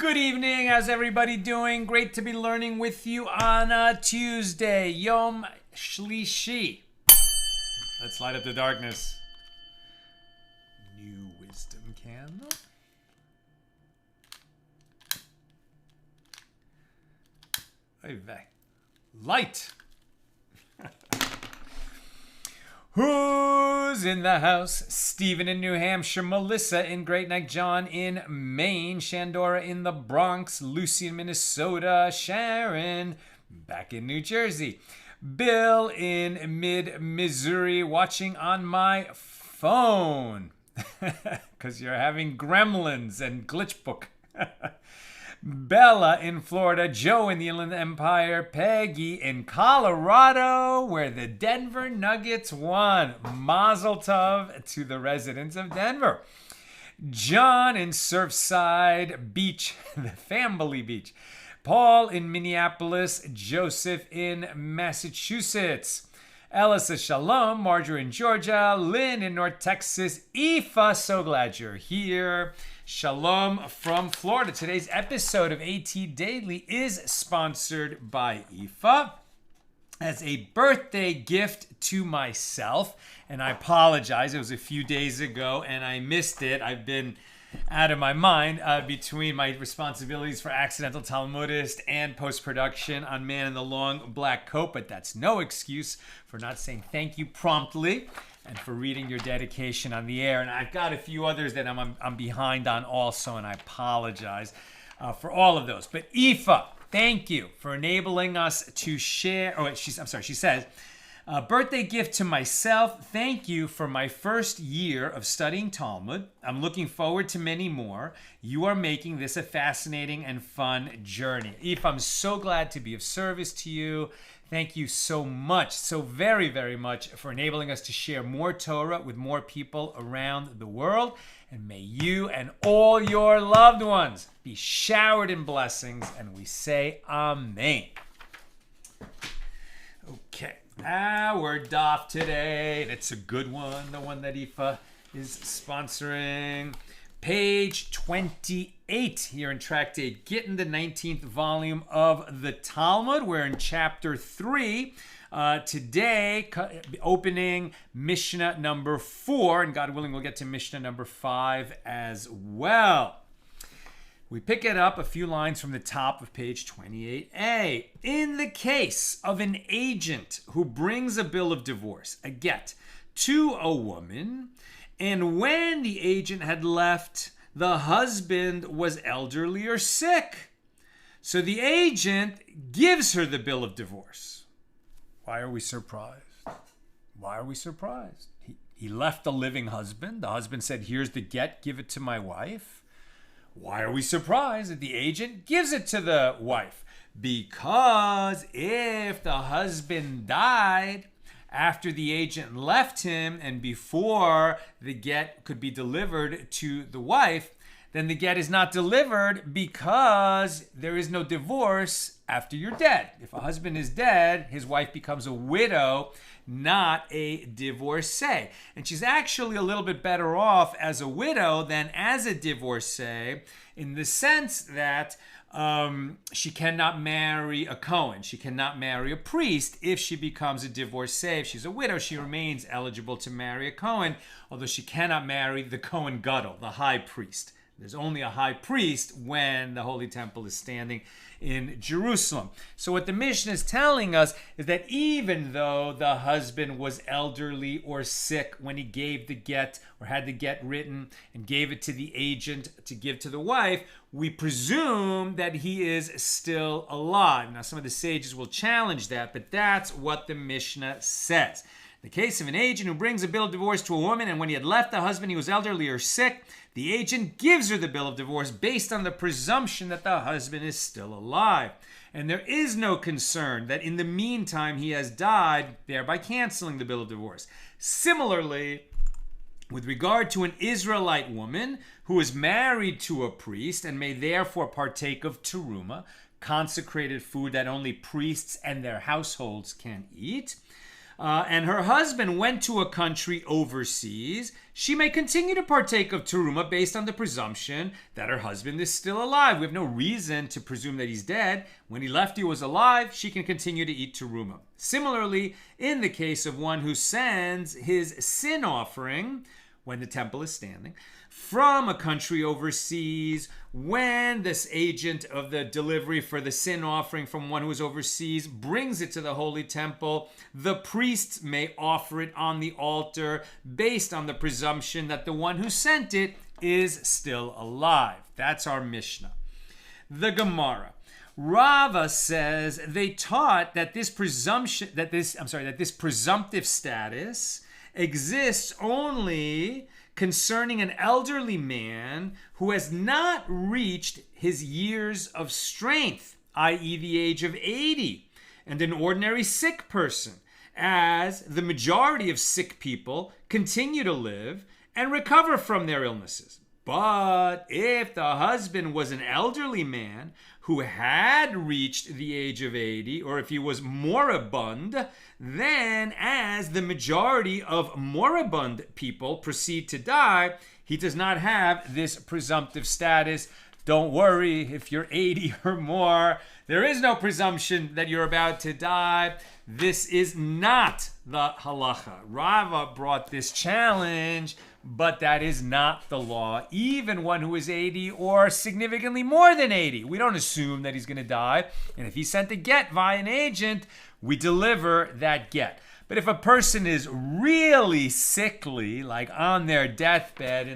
Good evening. How's everybody doing? Great to be learning with you on a Tuesday. Yom Shlishi. Let's light up the darkness. New wisdom candle. Light. Who's in the house? Stephen in New Hampshire, Melissa in Great Neck, John in Maine, Shandora in the Bronx, Lucy in Minnesota, Sharon back in New Jersey, Bill in mid-Missouri, watching on my phone because you're having gremlins and glitchbook. Bella in Florida, Joe in the Inland Empire, Peggy in Colorado, where the Denver Nuggets won. Mazel tov to the residents of Denver. John in Surfside Beach, the family beach. Paul in Minneapolis, Joseph in Massachusetts. Ella says shalom, Marjorie in Georgia, Lynn in North Texas, Aoife, so glad you're here. Shalom from Florida. Today's episode of AT Daily is sponsored by Aoife as a birthday gift to myself. And I apologize, it was a few days ago and I missed it. I've been out of my mind between my responsibilities for Accidental Talmudist and post-production on Man in the Long Black Coat, but that's no excuse for not saying thank you promptly and for reading your dedication on the air. And I've got a few others that I'm behind on also, and I apologize for all of those. But Aoife, thank you for enabling us to share. She says, birthday gift to myself. Thank you for my first year of studying Talmud. I'm looking forward to many more. You are making this a fascinating and fun journey. Aoife, I'm so glad to be of service to you. Thank you so much, so very, very much for enabling us to share more Torah with more people around the world. And may you and all your loved ones be showered in blessings. And we say Amen. Okay. Our daf today, and it's a good one, the one that Aoife is sponsoring. Page 28 here in Tractate Gittin, the 19th volume of the Talmud. We're in chapter 3 today, opening Mishna number 4, and God willing, we'll get to Mishna number 5 as well. We pick it up a few lines from the top of page 28a. In the case of an agent who brings a bill of divorce, a get, to a woman, and when the agent had left, the husband was elderly or sick, so the agent gives her the bill of divorce. Why are we surprised? Why are we surprised? He left the living husband. The husband said, here's the get, give it to my wife. Why are we surprised that the agent gives it to the wife? Because if the husband died after the agent left him and before the get could be delivered to the wife, then the get is not delivered because there is no divorce after you're dead. If a husband is dead, his wife becomes a widow, not a divorcee. And she's actually a little bit better off as a widow than as a divorcee in the sense that she cannot marry a Cohen. She cannot marry a priest if she becomes a divorcee. If she's a widow, she remains eligible to marry a Cohen, although she cannot marry the Cohen Gadol, the high priest. There's only a high priest when the Holy Temple is standing in Jerusalem. So what the Mishna is telling us is that even though the husband was elderly or sick when he gave the get or had the get written and gave it to the agent to give to the wife, we presume that he is still alive. Now, some of the sages will challenge that, but that's what the Mishnah says. The case of an agent who brings a bill of divorce to a woman, and when he had left the husband, he was elderly or sick, the agent gives her the bill of divorce based on the presumption that the husband is still alive. And there is no concern that in the meantime he has died, thereby canceling the bill of divorce. Similarly, with regard to an Israelite woman who is married to a priest and may therefore partake of terumah, consecrated food that only priests and their households can eat, and her husband went to a country overseas, she may continue to partake of terumah based on the presumption that her husband is still alive. We have no reason to presume that he's dead. When he left, he was alive. She can continue to eat terumah. Similarly, in the case of one who sends his sin offering when the temple is standing from a country overseas, when this agent of the delivery for the sin offering from one who is overseas brings it to the holy temple, the priests may offer it on the altar based on the presumption that the one who sent it is still alive. That's our Mishnah. The Gemara. Rava says they taught that this presumptive status exists only concerning an elderly man who has not reached his years of strength, i.e. the age of 80, and an ordinary sick person, as the majority of sick people continue to live and recover from their illnesses. But if the husband was an elderly man who had reached the age of 80, or if he was moribund, then as the majority of moribund people proceed to die, he does not have this presumptive status. Don't worry if you're 80 or more. There is no presumption that you're about to die. This is not the halacha. Rava brought this challenge, but that is not the law. Even one who is 80 or significantly more than 80, we don't assume that he's going to die. And if he sent a get via an agent, we deliver that get. But if a person is really sickly, like on their deathbed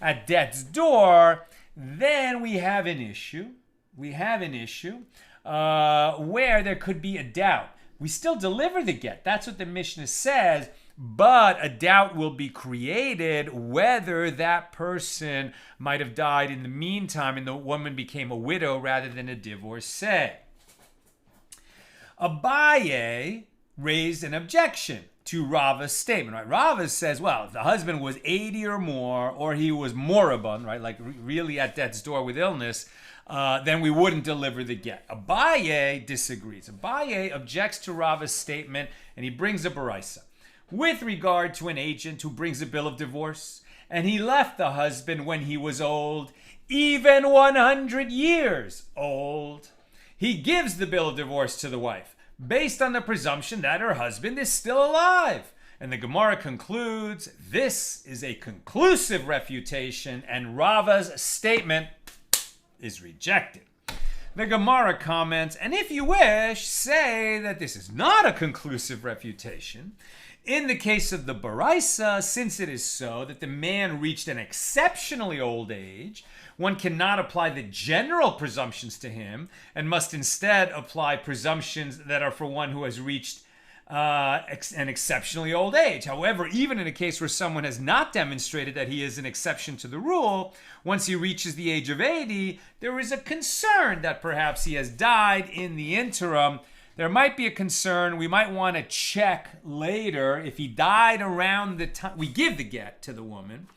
at death's door, then we have an issue. Where there could be a doubt. We still deliver the get. That's what the Mishnah says. But a doubt will be created whether that person might have died in the meantime and the woman became a widow rather than a divorcee. Abaye raised an objection to Rava's statement. Right? Rava says, well, if the husband was 80 or more, or he was moribund, right, like really at death's door with illness, then we wouldn't deliver the get. Abaye disagrees. Abaye objects to Rava's statement, and he brings a baraisa with regard to an agent who brings a bill of divorce, and he left the husband when he was old, even 100 years old. He gives the bill of divorce to the wife, based on the presumption that her husband is still alive. And the Gemara concludes, this is a conclusive refutation, and Rava's statement is rejected. The Gemara comments, and if you wish, say that this is not a conclusive refutation. In the case of the baraisa, since it is so that the man reached an exceptionally old age, one cannot apply the general presumptions to him and must instead apply presumptions that are for one who has reached an exceptionally old age. However, even in a case where someone has not demonstrated that he is an exception to the rule, once he reaches the age of 80, there is a concern that perhaps he has died in the interim. There might be a concern. We might want to check later if he died around the time. We give the get to the woman.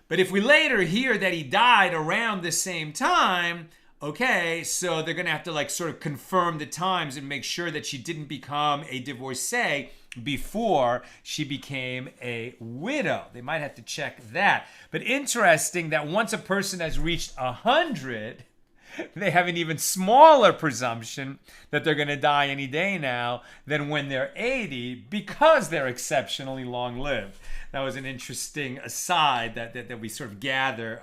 But if we later hear that he died around the same time, okay, so they're going to have to sort of confirm the times and make sure that she didn't become a divorcee before she became a widow. They might have to check that. But interesting that once a person has reached 100, they have an even smaller presumption that they're going to die any day now than when they're 80 because they're exceptionally long-lived. That was an interesting aside that we sort of gather,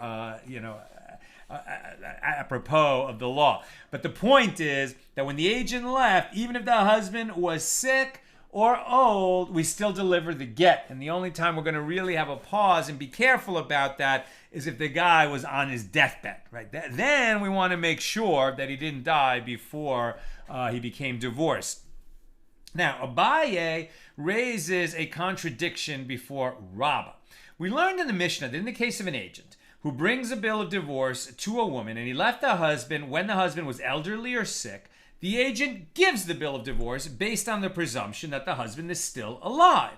apropos of the law. But the point is that when the agent left, even if the husband was sick or old, we still deliver the get. And the only time we're going to really have a pause and be careful about that is if the guy was on his deathbed, right? Then we want to make sure that he didn't die before he became divorced. Now, Abaye raises a contradiction before Rabbah. We learned in the Mishnah that in the case of an agent who brings a bill of divorce to a woman and he left the husband when the husband was elderly or sick, the agent gives the bill of divorce based on the presumption that the husband is still alive.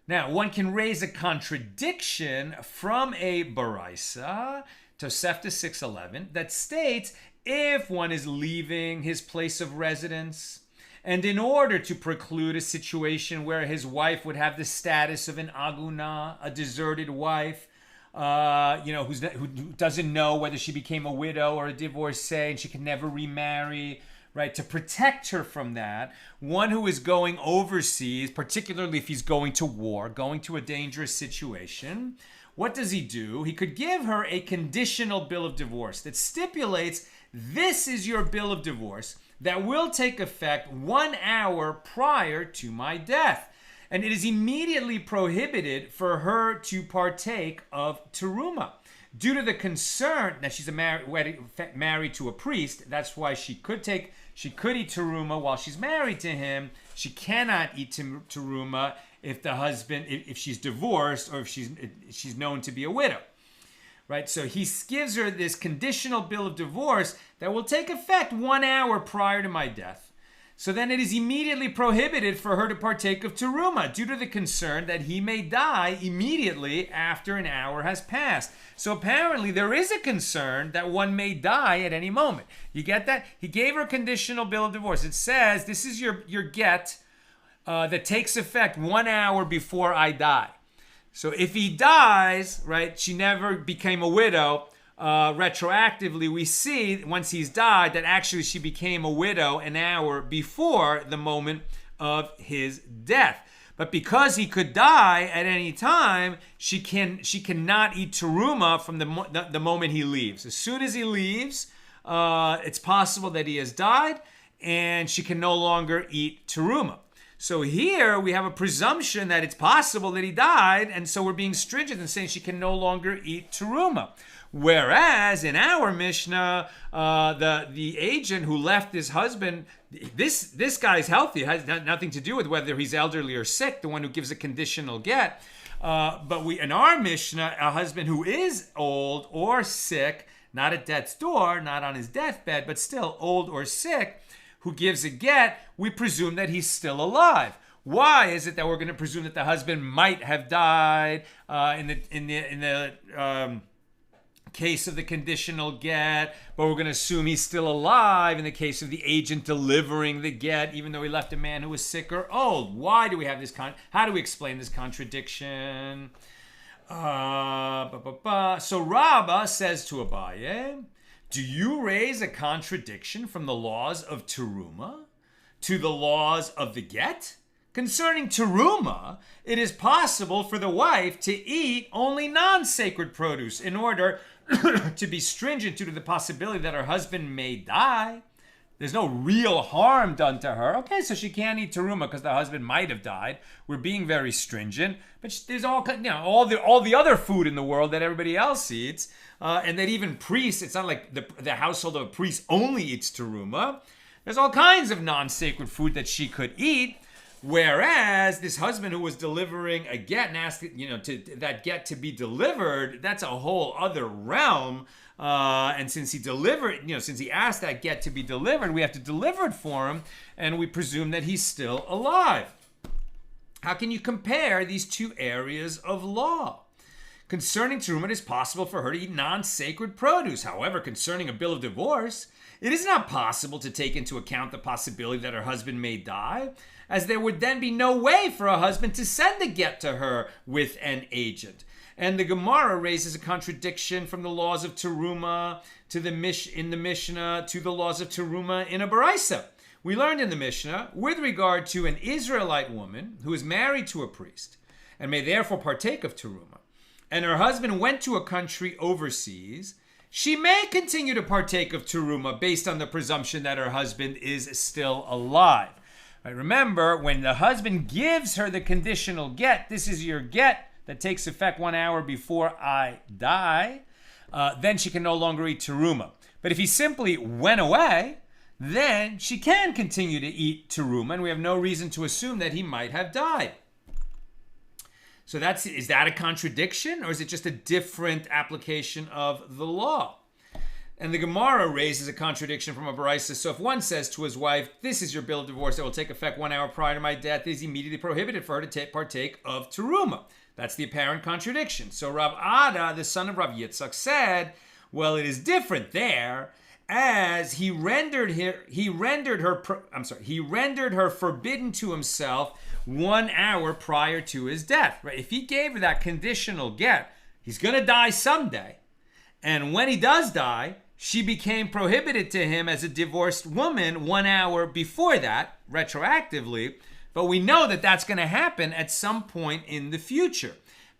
Now, one can raise a contradiction from a baraisa, Tosefta 6:11, that states if one is leaving his place of residence And in order to preclude a situation where his wife would have the status of an aguna, a deserted wife, who doesn't know whether she became a widow or a divorcee and she can never remarry, right? To protect her from that, one who is going overseas, particularly if he's going to war, going to a dangerous situation, what does he do? He could give her a conditional bill of divorce that stipulates this is your bill of divorce that will take effect 1 hour prior to my death. And it is immediately prohibited for her to partake of terumah. Due to the concern that she's married to a priest, that's why she could eat terumah while she's married to him. She cannot eat terumah if she's divorced or if she's known to be a widow. Right, so he gives her this conditional bill of divorce that will take effect 1 hour prior to my death. So then it is immediately prohibited for her to partake of terumah due to the concern that he may die immediately after an hour has passed. So apparently there is a concern that one may die at any moment. You get that? He gave her a conditional bill of divorce. It says, this is your get that takes effect 1 hour before I die. So if he dies, right, she never became a widow, retroactively we see once he's died that actually she became a widow an hour before the moment of his death. But because he could die at any time, she cannot eat terumah from the moment he leaves. As soon as he leaves, it's possible that he has died and she can no longer eat terumah. So here we have a presumption that it's possible that he died, and so we're being stringent and saying she can no longer eat terumah. Whereas in our Mishnah, the agent who left his husband, this guy's healthy. It has nothing to do with whether he's elderly or sick, the one who gives a conditional get. But in our Mishnah, a husband who is old or sick, not at death's door, not on his deathbed, but still old or sick, who gives a get, we presume that he's still alive. Why is it that we're going to presume that the husband might have died in the case of the conditional get, but we're going to assume he's still alive in the case of the agent delivering the get, even though he left a man who was sick or old? Why do we have this? How do we explain this contradiction? So Rabbah says to Abaye, do you raise a contradiction from the laws of terumah to the laws of the get? Concerning terumah, it is possible for the wife to eat only non-sacred produce in order to be stringent due to the possibility that her husband may die. There's no real harm done to her. Okay, so she can't eat terumah because the husband might have died. We're being very stringent, but there's all the other food in the world that everybody else eats, and that even priests. It's not like the household of a priest only eats terumah. There's all kinds of non-sacred food that she could eat. Whereas this husband who was delivering a get and asked, that get to be delivered, that's a whole other realm. And since he asked that get to be delivered, we have to deliver it for him, and we presume that he's still alive. How can you compare these two areas of law? Concerning terumah, it is possible for her to eat non-sacred produce. However, concerning a bill of divorce, it is not possible to take into account the possibility that her husband may die, as there would then be no way for a husband to send a get to her with an agent. And the Gemara raises a contradiction from the laws of terumah in the Mishnah to the laws of terumah in a baraisa. We learned in the Mishnah, with regard to an Israelite woman who is married to a priest and may therefore partake of terumah, and her husband went to a country overseas, she may continue to partake of terumah based on the presumption that her husband is still alive. Right, remember, when the husband gives her the conditional get, this is your get that takes effect 1 hour before I die, then she can no longer eat terumah. But if he simply went away, then she can continue to eat terumah, and we have no reason to assume that he might have died. So is that a contradiction, or is it just a different application of the law? And the Gemara raises a contradiction from a baraisa. So if one says to his wife, this is your bill of divorce that will take effect 1 hour prior to my death, it is immediately prohibited for her to partake of terumah. That's the apparent contradiction. So Rav Ada, the son of Rav Yitzchak, said, well, it is different there. as he rendered her forbidden to himself 1 hour prior to his death. Right? If he gave her that conditional get, he's going to die someday. And when he does die, she became prohibited to him as a divorced woman 1 hour before that, retroactively. But we know that that's going to happen at some point in the future.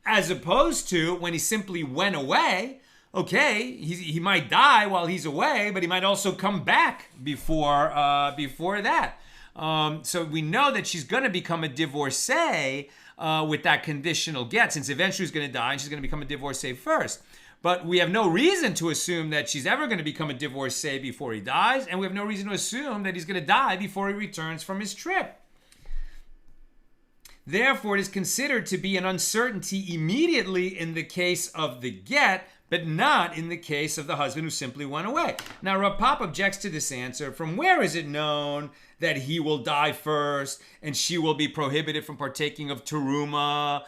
As opposed to when he simply went away, okay, he might die while he's away, but he might also come back before that. So we know that she's going to become a divorcee with that conditional get, since eventually she's going to die and she's going to become a divorcee first. But we have no reason to assume that she's ever going to become a divorcee before he dies, and we have no reason to assume that he's going to die before he returns from his trip. Therefore, it is considered to be an uncertainty immediately in the case of the get, but not in the case of the husband who simply went away. Now, Rav Papa objects to this answer. From where is it known that he will die first and she will be prohibited from partaking of terumah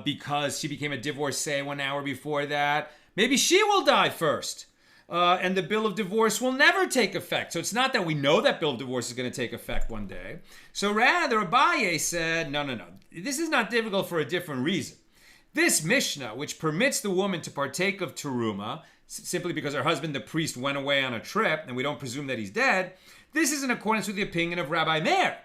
because she became a divorcee 1 hour before that? Maybe she will die first. And the bill of divorce will never take effect. So it's not that we know that bill of divorce is going to take effect one day. So rather, Abaye said, no. This is not difficult for a different reason. This Mishnah, which permits the woman to partake of terumah, simply because her husband, the priest, went away on a trip, and we don't presume that he's dead, this is in accordance with the opinion of Rabbi Meir,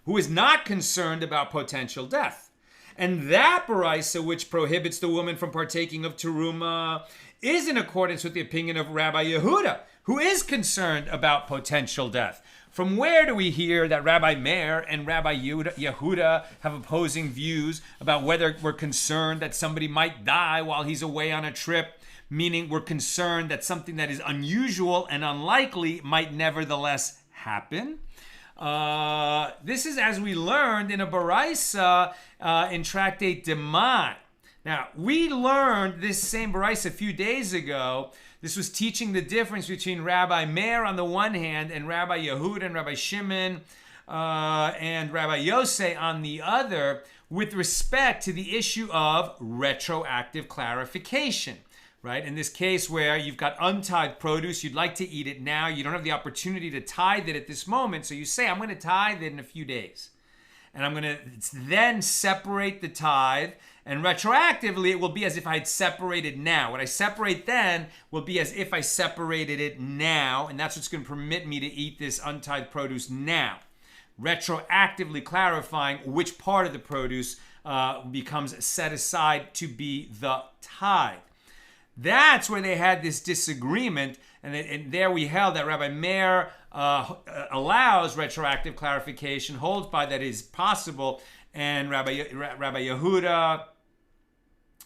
who is not concerned about potential death. And that baraisa, which prohibits the woman from partaking of terumah, is in accordance with the opinion of Rabbi Yehuda, who is concerned about potential death. From where do we hear that Rabbi Meir and Rabbi Yehuda have opposing views about whether we're concerned that somebody might die while he's away on a trip, meaning we're concerned that something that is unusual and unlikely might nevertheless happen? This is as we learned in a baraisa in Tractate Demai. Now, we learned this same baraisa a few days ago. This was teaching the difference between Rabbi Meir on the one hand and Rabbi Yehuda and Rabbi Shimon and Rabbi Yosei on the other with respect to the issue of retroactive clarification. Right? In this case where you've got untithed produce, you'd like to eat it now, you don't have the opportunity to tithe it at this moment, so you say, I'm going to tithe it in a few days. And I'm going to then separate the tithe, and retroactively it will be as if I had separated now. What I separate then will be as if I separated it now, and that's what's going to permit me to eat this untithed produce now. Retroactively clarifying which part of the produce becomes set aside to be the tithe. That's where they had this disagreement, and there we held that Rabbi Meir allows retroactive clarification, holds by that is possible, and Rabbi Yehuda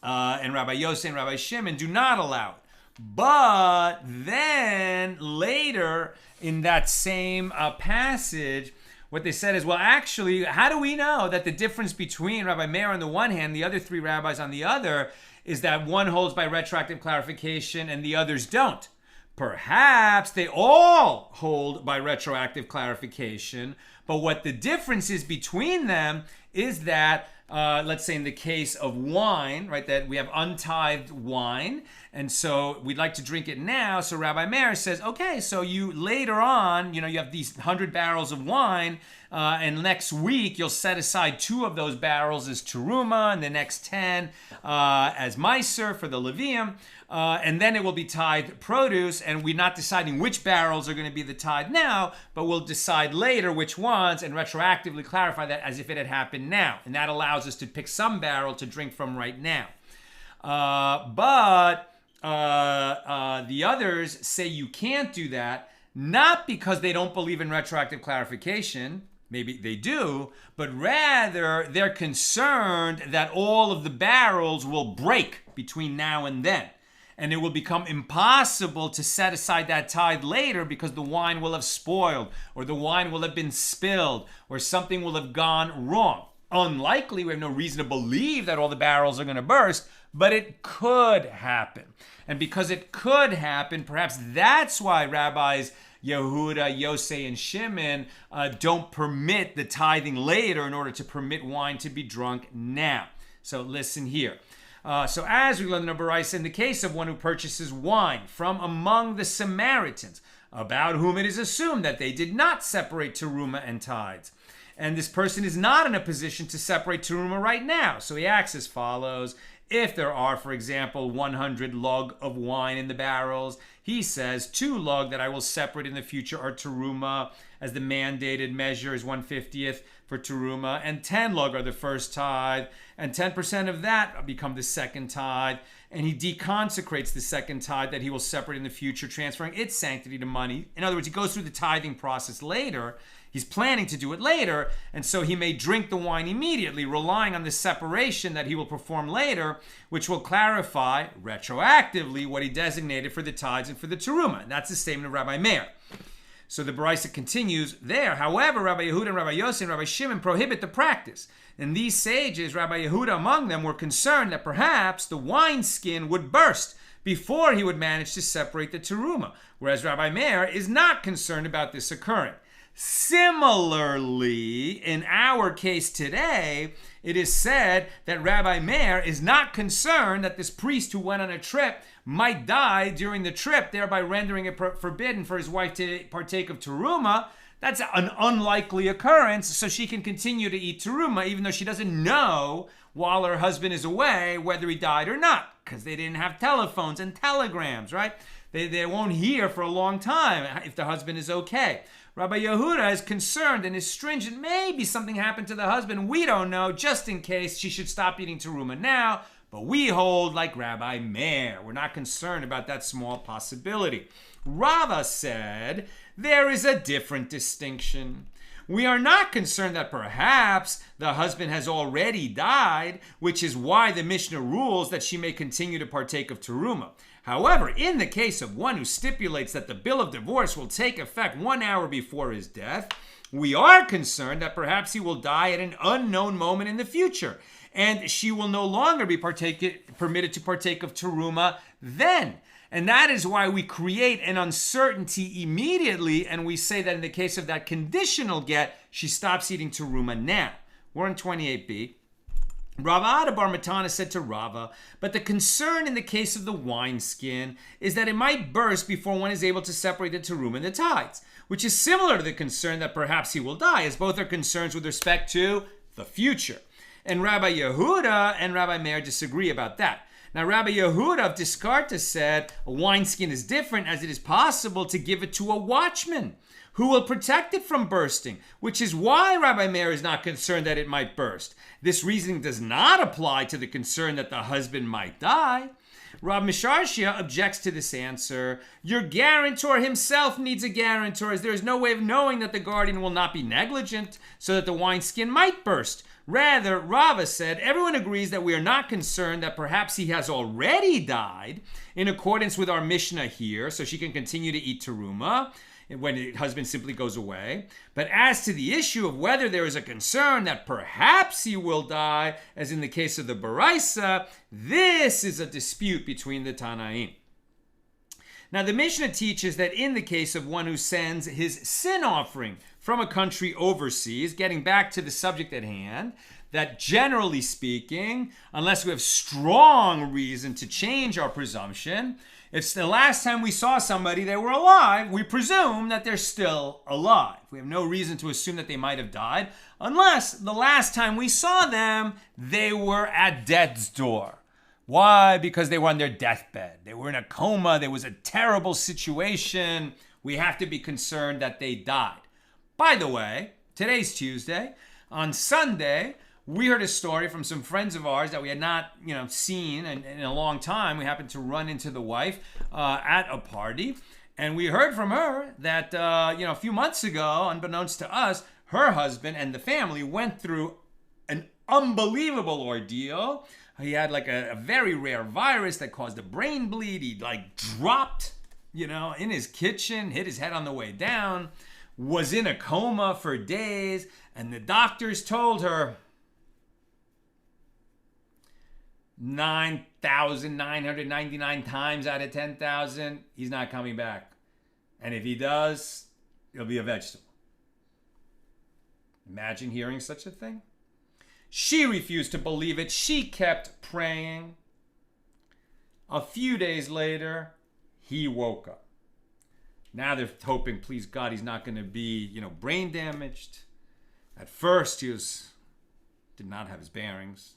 and Rabbi Yosef and Rabbi Shimon do not allow it. But then later in that same passage, what they said is, well, actually, how do we know that the difference between Rabbi Meir on the one hand, the other three rabbis on the other, is that one holds by retroactive clarification and the others don't? Perhaps they all hold by retroactive clarification, but what the difference is between them is that, let's say in the case of wine, right, that we have untithed wine, and so we'd like to drink it now, so Rabbi Meir says, okay, so you later on, you have these 100 barrels of wine, and next week you'll set aside 2 of those barrels as terumah, and the next 10 as meiser for the Levium, and then it will be tithed produce, and we're not deciding which barrels are going to be the tithe now, but we'll decide later which ones and retroactively clarify that as if it had happened now, and that allows us to pick some barrel to drink from right now. But the others say you can't do that, not because they don't believe in retroactive clarification, maybe they do, but rather they're concerned that all of the barrels will break between now and then. And it will become impossible to set aside that tithe later because the wine will have spoiled, or the wine will have been spilled, or something will have gone wrong. Unlikely, we have no reason to believe that all the barrels are going to burst, but it could happen. And because it could happen, perhaps that's why rabbis Yehuda, Yosei, and Shimon don't permit the tithing later in order to permit wine to be drunk now. So listen here. So as we learn in the baraisa, in the case of one who purchases wine from among the Samaritans, about whom it is assumed that they did not separate terumah and tithes. And this person is not in a position to separate terumah right now. So he acts as follows. If there are, for example, 100 lug of wine in the barrels, he says 2 lug that I will separate in the future are terumah, as the mandated measure is 1/50th for terumah, and 10 lug are the first tithe, and 10% of that become the second tithe, and he deconsecrates the second tithe that he will separate in the future, transferring its sanctity to money. In other words, he goes through the tithing process later. He's planning to do it later, and so he may drink the wine immediately, relying on the separation that he will perform later, which will clarify retroactively what he designated for the tithes and for the terumah. And that's the statement of Rabbi Meir. So the Baraisa continues there. However, Rabbi Yehuda and Rabbi Yossi and Rabbi Shimon prohibit the practice. And these sages, Rabbi Yehuda among them, were concerned that perhaps the wineskin would burst before he would manage to separate the terumah, whereas Rabbi Meir is not concerned about this occurring. Similarly, in our case today, it is said that Rabbi Meir is not concerned that this priest who went on a trip might die during the trip, thereby rendering it forbidden for his wife to partake of terumah. That's an unlikely occurrence, so she can continue to eat terumah, even though she doesn't know while her husband is away whether he died or not, because they didn't have telephones and telegrams, right? They won't hear for a long time if the husband is okay. Rabbi Yehuda is concerned and is stringent. Maybe something happened to the husband. We don't know. Just in case, she should stop eating terumah now. But we hold like Rabbi Meir. We're not concerned about that small possibility. Rava said there is a different distinction. We are not concerned that perhaps the husband has already died, which is why the Mishnah rules that she may continue to partake of terumah. However, in the case of one who stipulates that the bill of divorce will take effect 1 hour before his death, we are concerned that perhaps he will die at an unknown moment in the future, and she will no longer be permitted to partake of terumah then. And that is why we create an uncertainty immediately, and we say that in the case of that conditional get, she stops eating terumah now. We're in 28b. Rav Ada bar Matana said to Rava, but the concern in the case of the wineskin is that it might burst before one is able to separate the terumah and the tithes, which is similar to the concern that perhaps he will die, as both are concerns with respect to the future. And Rabbi Yehuda and Rabbi Meir disagree about that. Now, Rabbi Yehuda of Diskarta said a wineskin is different, as it is possible to give it to a watchman who will protect it from bursting, which is why Rabbi Meir is not concerned that it might burst. This reasoning does not apply to the concern that the husband might die. Rav Misharshia objects to this answer. Your guarantor himself needs a guarantor, as there is no way of knowing that the guardian will not be negligent, so that the wineskin might burst. Rather, Rava said, everyone agrees that we are not concerned that perhaps he has already died, in accordance with our Mishnah here, so she can continue to eat terumah when the husband simply goes away. But as to the issue of whether there is a concern that perhaps he will die, as in the case of the Baraisa, this is a dispute between the Tanaim. Now, the Mishnah teaches that in the case of one who sends his sin offering from a country overseas, getting back to the subject at hand, that generally speaking, unless we have strong reason to change our presumption, if the last time we saw somebody they were alive, we presume that they're still alive. We have no reason to assume that they might have died, unless the last time we saw them, they were at death's door. Why? Because they were on their deathbed. They were in a coma. There was a terrible situation. We have to be concerned that they died. By the way, today's Tuesday. On Sunday, we heard a story from some friends of ours that we had not, seen in a long time. We happened to run into the wife at a party, and we heard from her that, a few months ago, unbeknownst to us, her husband and the family went through an unbelievable ordeal. He had a very rare virus that caused a brain bleed. He dropped, in his kitchen, hit his head on the way down, was in a coma for days, and the doctors told her 9,999 times out of 10,000, he's not coming back. And if he does, he'll be a vegetable. Imagine hearing such a thing. She refused to believe it. She kept praying. A few days later, he woke up. Now they're hoping, please God, he's not going to be, brain damaged. At first, did not have his bearings.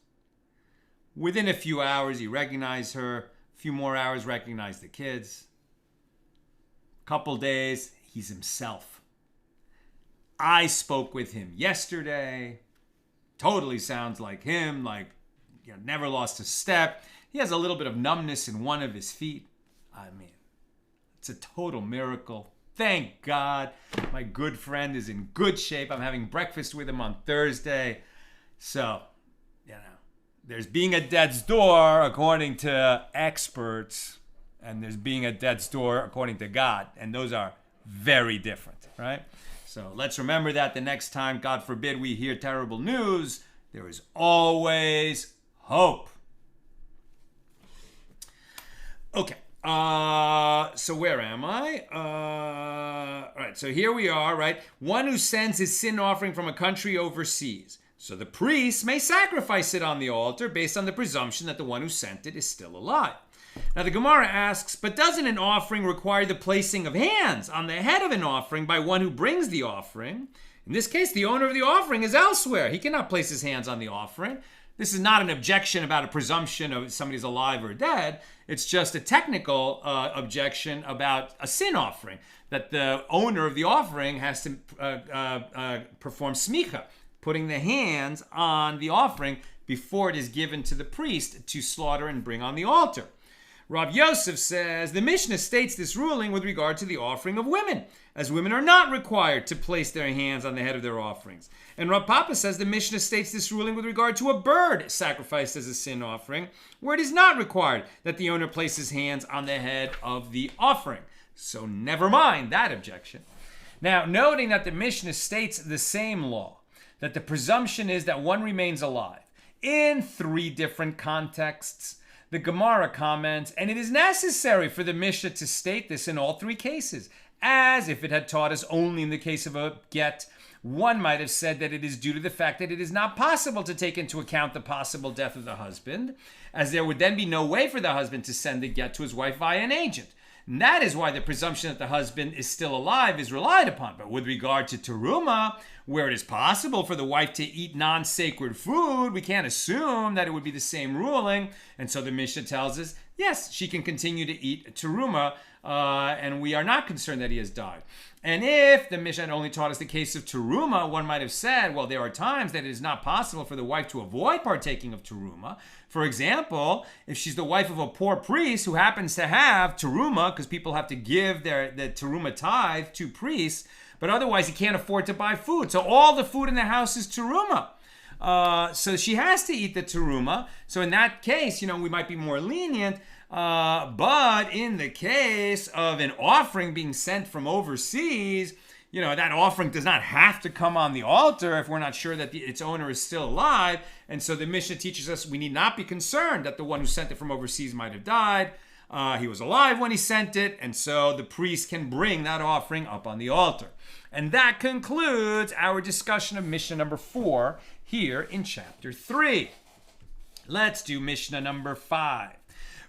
Within a few hours, he recognized her. A few more hours, recognized the kids. Couple days, he's himself. I spoke with him yesterday. Totally sounds like him, never lost a step. He has a little bit of numbness in one of his feet. I mean, it's a total miracle. Thank God. My good friend is in good shape. I'm having breakfast with him on Thursday. So, there's being at death's door according to experts, and there's being at death's door according to God. And those are very different, right? So let's remember that the next time, God forbid, we hear terrible news, there is always hope. Okay, so where am I? All right, so here we are, right? One who sends his sin offering from a country overseas. So the priest may sacrifice it on the altar based on the presumption that the one who sent it is still alive. Now the Gemara asks, but doesn't an offering require the placing of hands on the head of an offering by one who brings the offering? In this case, the owner of the offering is elsewhere. He cannot place his hands on the offering. This is not an objection about a presumption of somebody's alive or dead. It's just a technical objection about a sin offering, that the owner of the offering has to perform smicha, putting the hands on the offering before it is given to the priest to slaughter and bring on the altar. Rav Yosef says, the Mishna states this ruling with regard to the offering of women, as women are not required to place their hands on the head of their offerings. And Rav Papa says the Mishna states this ruling with regard to a bird sacrificed as a sin offering, where it is not required that the owner place his hands on the head of the offering. So never mind that objection. Now, noting that the Mishna states the same law, that the presumption is that one remains alive in three different contexts, the Gemara comments, and it is necessary for the Mishnah to state this in all three cases, as if it had taught us only in the case of a get. One might have said that it is due to the fact that it is not possible to take into account the possible death of the husband, as there would then be no way for the husband to send the get to his wife via an agent. And that is why the presumption that the husband is still alive is relied upon. But with regard to terumah, where it is possible for the wife to eat non-sacred food, we can't assume that it would be the same ruling. And so the Mishnah tells us, yes, she can continue to eat terumah, and we are not concerned that he has died. And if the Mishnah had only taught us the case of terumah, one might have said, well, there are times that it is not possible for the wife to avoid partaking of terumah. For example, if she's the wife of a poor priest who happens to have terumah, because people have to give the terumah tithe to priests, but otherwise he can't afford to buy food. So all the food in the house is terumah. So she has to eat the terumah. So in that case, we might be more lenient. But in the case of an offering being sent from overseas, that offering does not have to come on the altar if we're not sure that its owner is still alive. And so the Mishnah teaches us we need not be concerned that the one who sent it from overseas might have died. He was alive when he sent it, and so the priest can bring that offering up on the altar. And that concludes our discussion of Mishnah number 4 here in chapter 3. Let's do Mishnah number 5.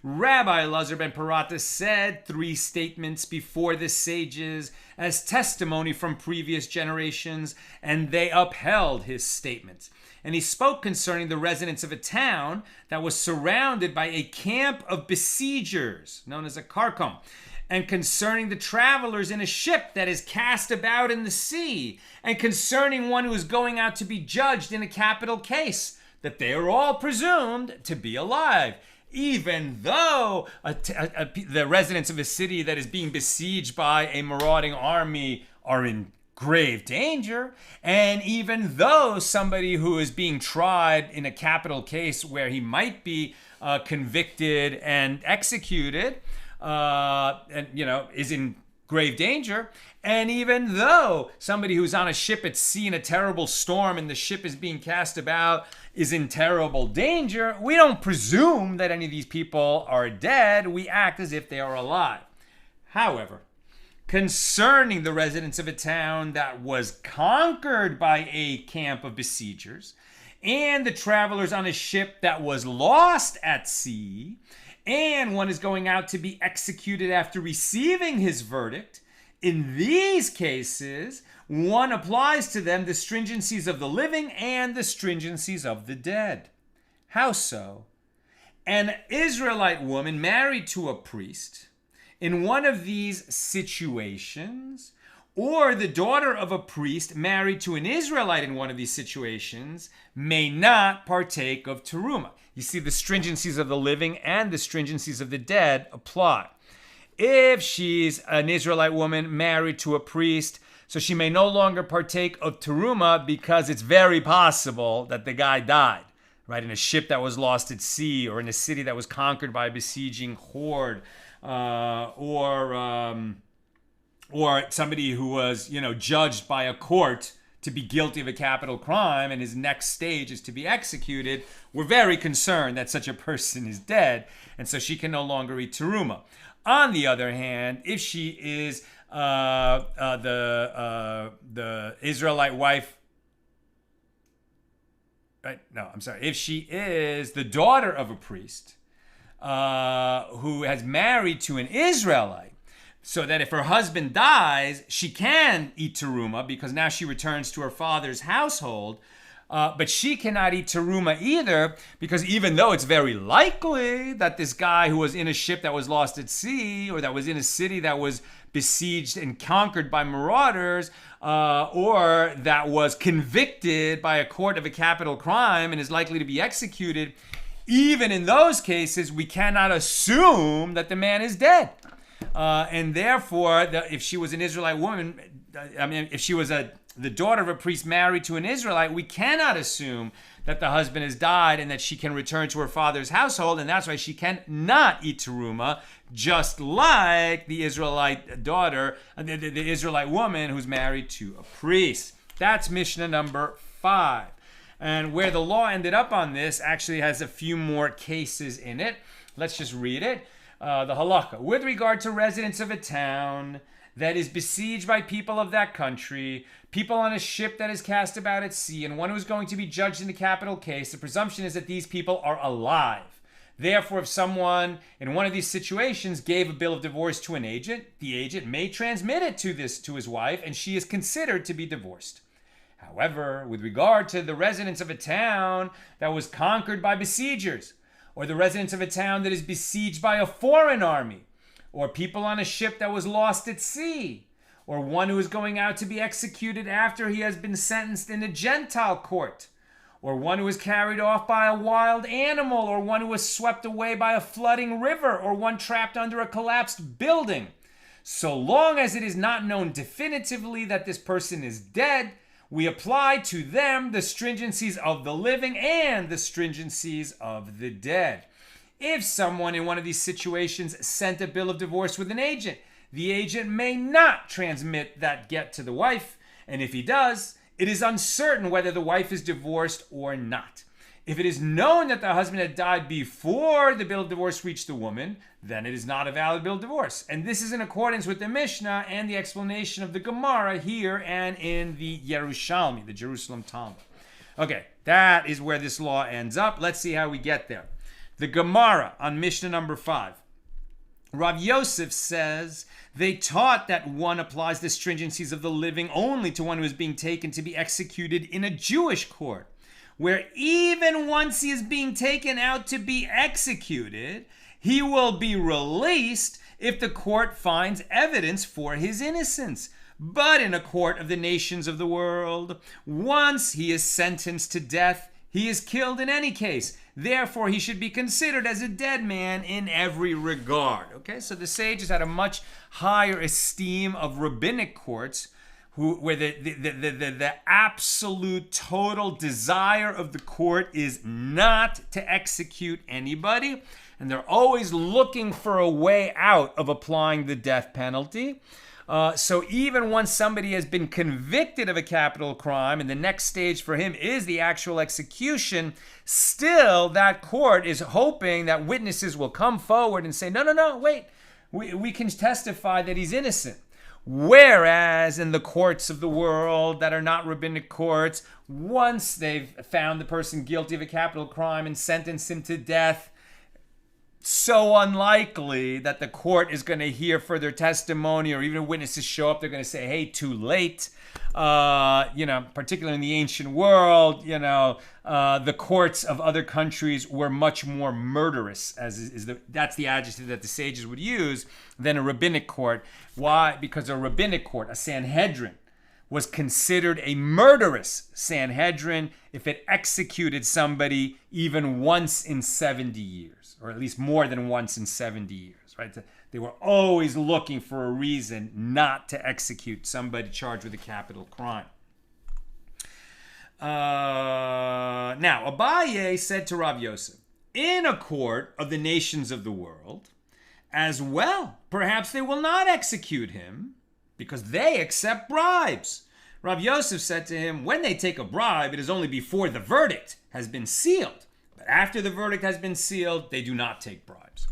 Rabbi Elazar ben Parata said 3 statements before the sages as testimony from previous generations, and they upheld his statements. And he spoke concerning the residents of a town that was surrounded by a camp of besiegers, known as a karkum, and concerning the travelers in a ship that is cast about in the sea, and concerning one who is going out to be judged in a capital case, that they are all presumed to be alive, even though the residents of a city that is being besieged by a marauding army are in grave danger, and even though somebody who is being tried in a capital case where he might be convicted and executed, is in grave danger, and even though somebody who's on a ship at sea in a terrible storm and the ship is being cast about is in terrible danger, we don't presume that any of these people are dead. We act as if they are alive. However, concerning the residents of a town that was conquered by a camp of besiegers, and the travelers on a ship that was lost at sea, and one is going out to be executed after receiving his verdict, In these cases, one applies to them the stringencies of the living and the stringencies of the dead. How so? An Israelite woman married to a priest in one of these situations, or the daughter of a priest married to an Israelite in one of these situations, may not partake of terumah. You see, the stringencies of the living and the stringencies of the dead apply. If she's an Israelite woman married to a priest, so she may no longer partake of terumah because it's very possible that the guy died, right, in a ship that was lost at sea, or in a city that was conquered by a besieging horde, or somebody who was, judged by a court to be guilty of a capital crime, and his next stage is to be executed. We're very concerned that such a person is dead, and so she can no longer eat terumah. On the other hand, if she is the Israelite wife, right? No, I'm sorry. If she is the daughter of a priest who has married to an Israelite, so that if her husband dies, she can eat terumah because now she returns to her father's household. But she cannot eat terumah either, because even though it's very likely that this guy who was in a ship that was lost at sea, or that was in a city that was besieged and conquered by marauders, or that was convicted by a court of a capital crime and is likely to be executed, even in those cases, we cannot assume that the man is dead. And therefore, if she was an Israelite woman, if she was the daughter of a priest married to an Israelite, we cannot assume that the husband has died and that she can return to her father's household, and that's why she cannot eat terumah, just like the Israelite daughter, the Israelite woman who's married to a priest. That's Mishnah number 5. And where the law ended up on this actually has a few more cases in it. Let's just read it. The halakha. With regard to residents of a town that is besieged by people of that country, people on a ship that is cast about at sea, and one who is going to be judged in the capital case, the presumption is that these people are alive. Therefore, if someone in one of these situations gave a bill of divorce to an agent, the agent may transmit it to his wife, and she is considered to be divorced. However, with regard to the residents of a town that was conquered by besiegers, or the residents of a town that is besieged by a foreign army, or people on a ship that was lost at sea, or one who is going out to be executed after he has been sentenced in a Gentile court, or one who is carried off by a wild animal, or one who was swept away by a flooding river, or one trapped under a collapsed building. So long as it is not known definitively that this person is dead, we apply to them the stringencies of the living and the stringencies of the dead. If someone in one of these situations sent a bill of divorce with an agent, the agent may not transmit that get to the wife, and if he does, it is uncertain whether the wife is divorced or not. If it is known that the husband had died before the bill of divorce reached the woman, then it is not a valid bill of divorce. And this is in accordance with the Mishnah and the explanation of the Gemara here and in the Yerushalmi, the Jerusalem Talmud. Okay, that is where this law ends up. Let's see how we get there. The Gemara on Mishnah number 5. Rav Yosef says they taught that one applies the stringencies of the living only to one who is being taken to be executed in a Jewish court, where even once he is being taken out to be executed, he will be released if the court finds evidence for his innocence. But in a court of the nations of the world, once he is sentenced to death, he is killed in any case. Therefore, he should be considered as a dead man in every regard. Okay, so the sages had a much higher esteem of rabbinic courts, where the absolute total desire of the court is not to execute anybody, and they're always looking for a way out of applying the death penalty. So even once somebody has been convicted of a capital crime and the next stage for him is the actual execution, still that court is hoping that witnesses will come forward and say, no, wait, we can testify that he's innocent. Whereas in the courts of the world that are not rabbinic courts, once they've found the person guilty of a capital crime and sentenced him to death, so unlikely that the court is going to hear further testimony, or even if witnesses show up, they're going to say, hey, too late. Particularly in the ancient world, the courts of other countries were much more murderous, that's the adjective that the sages would use, than a rabbinic court. Why? Because a rabbinic court, a Sanhedrin, was considered a murderous Sanhedrin if it executed somebody even once in 70 years, or at least more than once in 70 years, right? They were always looking for a reason not to execute somebody charged with a capital crime. Now, Abaye said to Rav Yosef, in a court of the nations of the world, as well, perhaps they will not execute him, because they accept bribes. Rav Yosef said to him, when they take a bribe, it is only before the verdict has been sealed. But after the verdict has been sealed, they do not take bribes.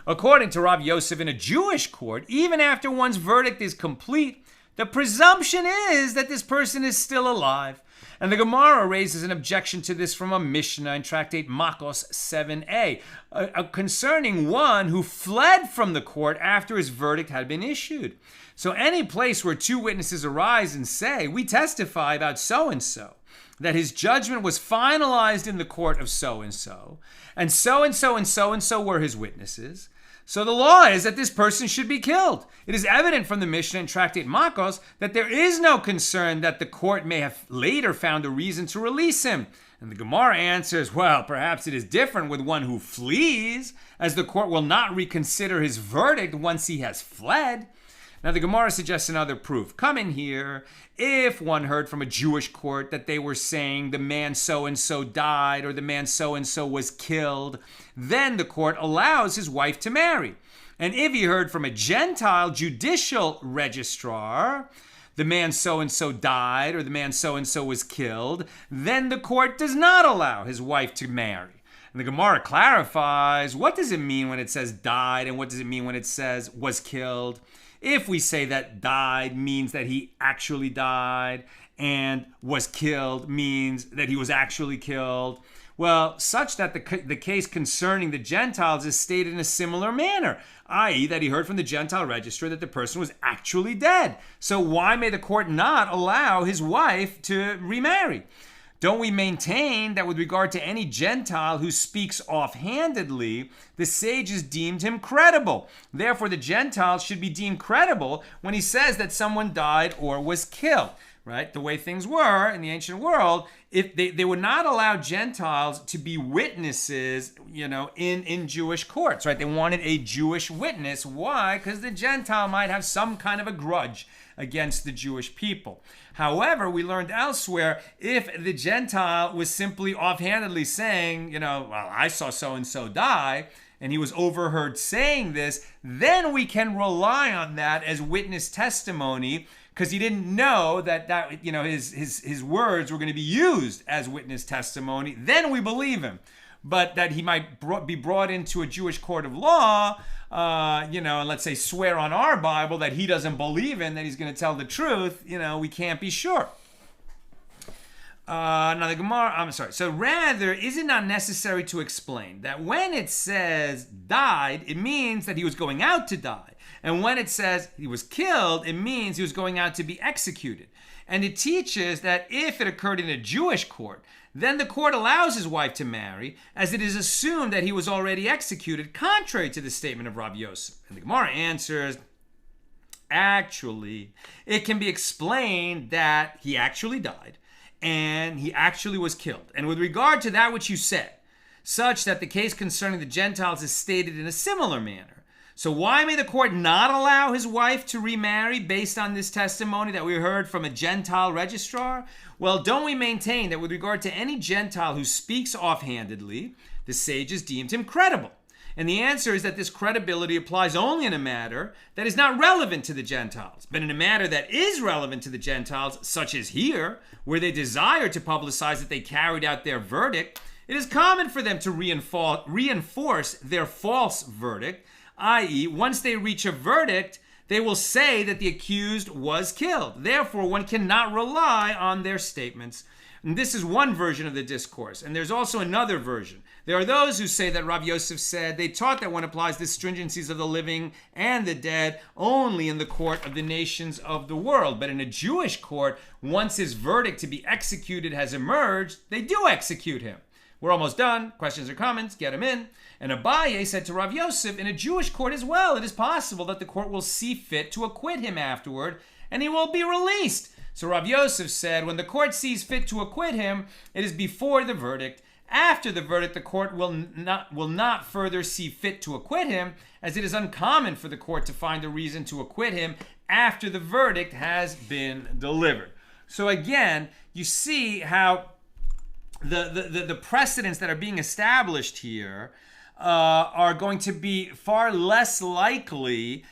According to Rav Yosef, in a Jewish court, even after one's verdict is complete, the presumption is that this person is still alive. And the Gemara raises an objection to this from a Mishna in Tractate Makos 7a, concerning one who fled from the court after his verdict had been issued. So any place where two witnesses arise and say, we testify about so-and-so, that his judgment was finalized in the court of so-and-so, and so-and-so and so-and-so were his witnesses, so the law is that this person should be killed. It is evident from the Mishnah in Tractate Makos that there is no concern that the court may have later found a reason to release him. And the Gemara answers, well, perhaps it is different with one who flees, as the court will not reconsider his verdict once he has fled. Now, the Gemara suggests another proof. Come in here. If one heard from a Jewish court that they were saying the man so-and-so died or the man so-and-so was killed, then the court allows his wife to marry. And if he heard from a Gentile judicial registrar, the man so-and-so died or the man so-and-so was killed, then the court does not allow his wife to marry. And the Gemara clarifies, what does it mean when it says died and what does it mean when it says was killed? If we say that died means that he actually died and was killed means that he was actually killed, well, such that the case concerning the Gentiles is stated in a similar manner, i.e. that he heard from the Gentile registrar that the person was actually dead. So why may the court not allow his wife to remarry? Don't we maintain that with regard to any Gentile who speaks offhandedly, the sages deemed him credible? Therefore, the Gentile should be deemed credible when he says that someone died or was killed, right? The way things were in the ancient world, if they would not allow Gentiles to be witnesses, in Jewish courts, right? They wanted a Jewish witness. Why? Because the Gentile might have some kind of a grudge against the Jewish people. However, we learned elsewhere, if the Gentile was simply offhandedly saying, well, I saw so-and-so die, and he was overheard saying this, then we can rely on that as witness testimony, because he didn't know that his words were going to be used as witness testimony. Then we believe him. But that he might be brought into a Jewish court of law, and let's say swear on our Bible that he doesn't believe in, that he's going to tell the truth, we can't be sure. Now the Gemara, so rather, is it not necessary to explain that when it says died, it means that he was going out to die. And when it says he was killed, it means he was going out to be executed. And it teaches that if it occurred in a Jewish court, then the court allows his wife to marry, as it is assumed that he was already executed, contrary to the statement of Rav Yosef. And the Gemara answers, actually, it can be explained that he actually died, and he actually was killed. And with regard to that which you said, such that the case concerning the Gentiles is stated in a similar manner, so why may the court not allow his wife to remarry based on this testimony that we heard from a Gentile registrar? Well, don't we maintain that with regard to any Gentile who speaks offhandedly, the sages deemed him credible? And the answer is that this credibility applies only in a matter that is not relevant to the Gentiles, but in a matter that is relevant to the Gentiles, such as here, where they desire to publicize that they carried out their verdict, it is common for them to reinforce their false verdict, i.e., once they reach a verdict, they will say that the accused was killed. Therefore, one cannot rely on their statements. And this is one version of the discourse. And there's also another version. There are those who say that Rav Yosef said they taught that one applies the stringencies of the living and the dead only in the court of the nations of the world. But in a Jewish court, once his verdict to be executed has emerged, they do execute him. We're almost done. Questions or comments? Get them in. And Abaye said to Rav Yosef, in a Jewish court as well, it is possible that the court will see fit to acquit him afterward, and he will be released. So Rav Yosef said, when the court sees fit to acquit him, it is before the verdict. After the verdict, the court will not further see fit to acquit him, as it is uncommon for the court to find a reason to acquit him after the verdict has been delivered. So again, you see how the precedents that are being established here are going to be far less likely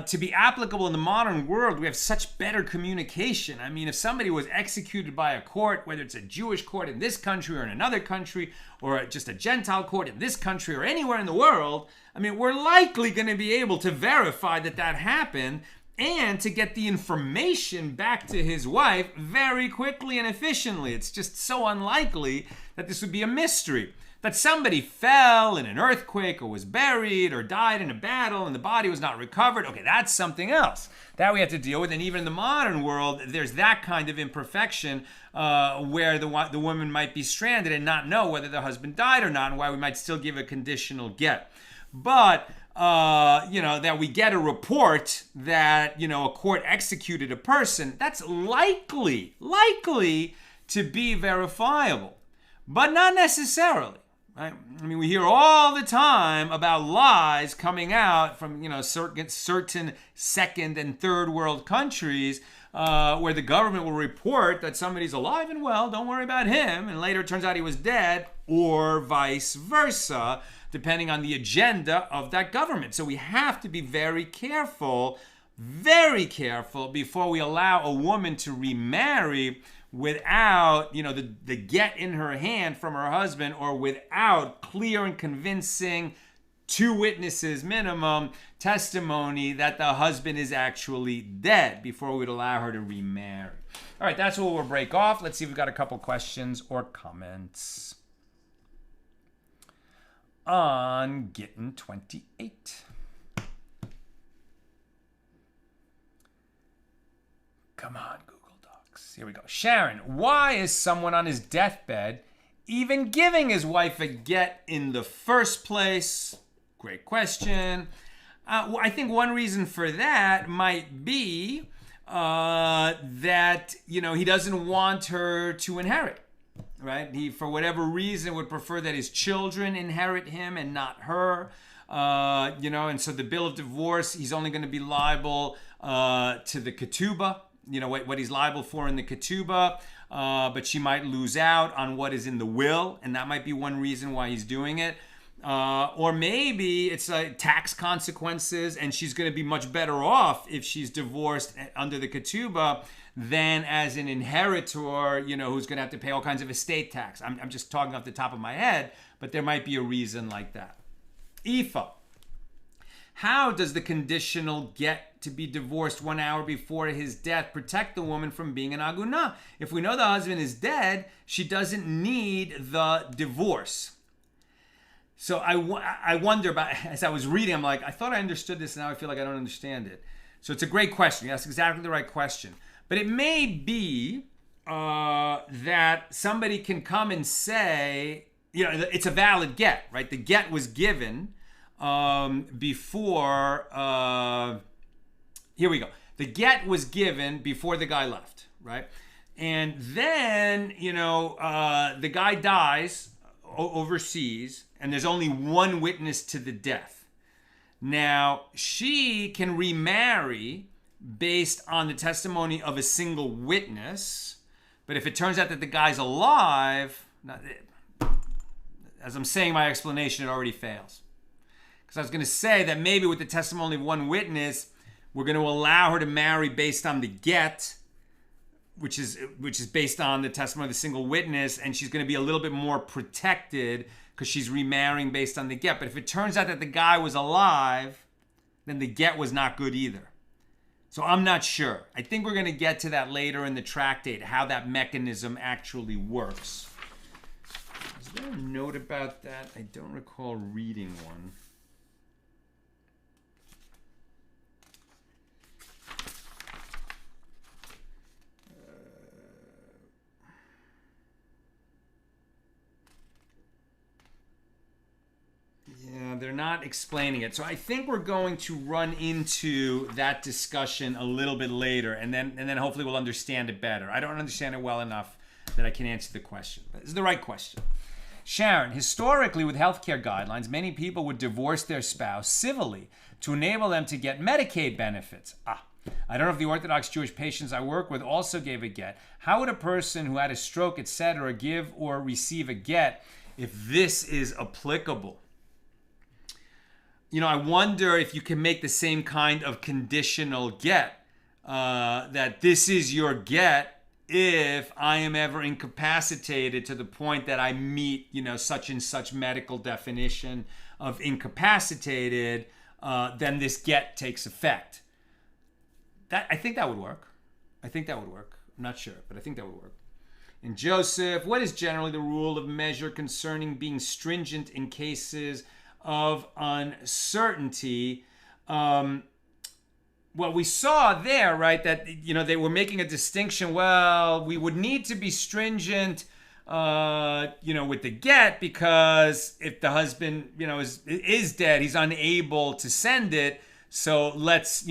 to be applicable in the modern world. We have such better communication. I mean, if somebody was executed by a court, whether it's a Jewish court in this country or in another country, or just a Gentile court in this country or anywhere in the world, I mean, we're likely going to be able to verify that that happened and to get the information back to his wife very quickly and efficiently. It's just so unlikely that this would be a mystery. That somebody fell in an earthquake or was buried or died in a battle and the body was not recovered, okay, that's something else. That we have to deal with. And even in the modern world, there's that kind of imperfection where the woman might be stranded and not know whether the husband died or not, and why we might still give a conditional get. But, that we get a report that, a court executed a person, that's likely to be verifiable, but not necessarily. Right? I mean, we hear all the time about lies coming out from, certain second and third world countries where the government will report that somebody's alive and well, don't worry about him, and later it turns out he was dead, or vice versa, depending on the agenda of that government. So we have to be very careful before we allow a woman to remarry without, the get in her hand from her husband, or without clear and convincing, 2 witnesses minimum, testimony that the husband is actually dead before we'd allow her to remarry. All right, that's what we'll break off. Let's see if we've got a couple questions or comments on Gittin 28. Come on, Google Docs. Here we go. Sharon, why is someone on his deathbed even giving his wife a get in the first place? Great question. I think one reason for that might be that, he doesn't want her to inherit, right? He, for whatever reason, would prefer that his children inherit him and not her. And so the bill of divorce, he's only going to be liable to the ketubah, what he's liable for in the ketubah, but she might lose out on what is in the will, and that might be one reason why he's doing it. Or maybe it's tax consequences, and she's going to be much better off if she's divorced under the ketubah than as an inheritor, who's going to have to pay all kinds of estate tax. I'm just talking off the top of my head, but there might be a reason like that. Ifa. How does the conditional get to be divorced 1 hour before his death protect the woman from being an agunah? If we know the husband is dead, she doesn't need the divorce. So I wonder about, as I was reading, I'm like, I thought I understood this, and now I feel like I don't understand it. So it's a great question. That's exactly the right question. But it may be that somebody can come and say, it's a valid get, right? The get was given before, here we go. The get was given before the guy left, right? And then, the guy dies overseas, and there's only one witness to the death. Now, she can remarry based on the testimony of a single witness, but if it turns out that the guy's alive, as I'm saying my explanation, it already fails. Because I was going to say that maybe with the testimony of one witness, we're going to allow her to marry based on the get, which is based on the testimony of the single witness, and she's going to be a little bit more protected because she's remarrying based on the get. But if it turns out that the guy was alive, then the get was not good either. So I'm not sure. I think we're going to get to that later in the tractate, how that mechanism actually works. Is there a note about that? I don't recall reading one. Yeah, they're not explaining it. So I think we're going to run into that discussion a little bit later, and then hopefully we'll understand it better. I don't understand it well enough that I can answer the question. But this is the right question. Sharon, historically with healthcare guidelines, many people would divorce their spouse civilly to enable them to get Medicaid benefits. I don't know if the Orthodox Jewish patients I work with also gave a get. How would a person who had a stroke, etc., give or receive a get if this is applicable? You know, I wonder if you can make the same kind of conditional get, that this is your get if I am ever incapacitated to the point that I meet, such and such medical definition of incapacitated, then this get takes effect. I think that would work. I'm not sure, but I think that would work. And Joseph, what is generally the rule of measure concerning being stringent in cases of uncertainty? Well, we saw there, right, that, they were making a distinction. Well, we would need to be stringent, with the get, because if the husband, is dead, he's unable to send it. So let's,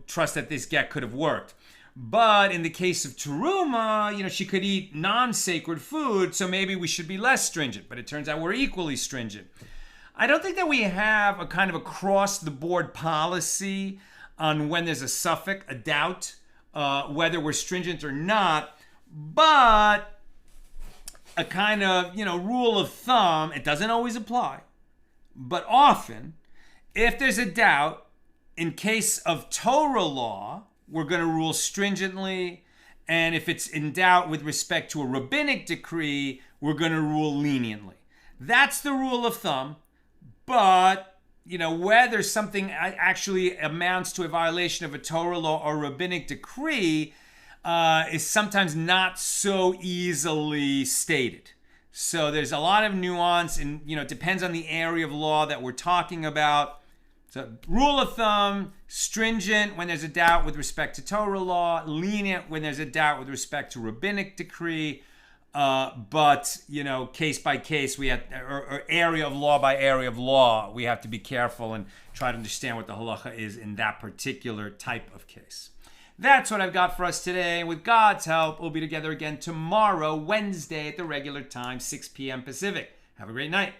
trust that this get could have worked. But in the case of terumah, she could eat non-sacred food, so maybe we should be less stringent. But it turns out we're equally stringent. I don't think that we have a kind of across-the-board policy on when there's a suffix, a doubt, whether we're stringent or not. But a kind of, rule of thumb, it doesn't always apply. But often, if there's a doubt, in case of Torah law, we're going to rule stringently. And if it's in doubt with respect to a rabbinic decree, we're going to rule leniently. That's the rule of thumb. But, whether something actually amounts to a violation of a Torah law or rabbinic decree is sometimes not so easily stated. So there's a lot of nuance, and, it depends on the area of law that we're talking about. So rule of thumb, stringent when there's a doubt with respect to Torah law, lenient when there's a doubt with respect to rabbinic decree. But, case by case, we have, or area of law by area of law, we have to be careful and try to understand what the halacha is in that particular type of case. That's what I've got for us today. With God's help, we'll be together again tomorrow, Wednesday, at the regular time, 6 p.m. Pacific. Have a great night.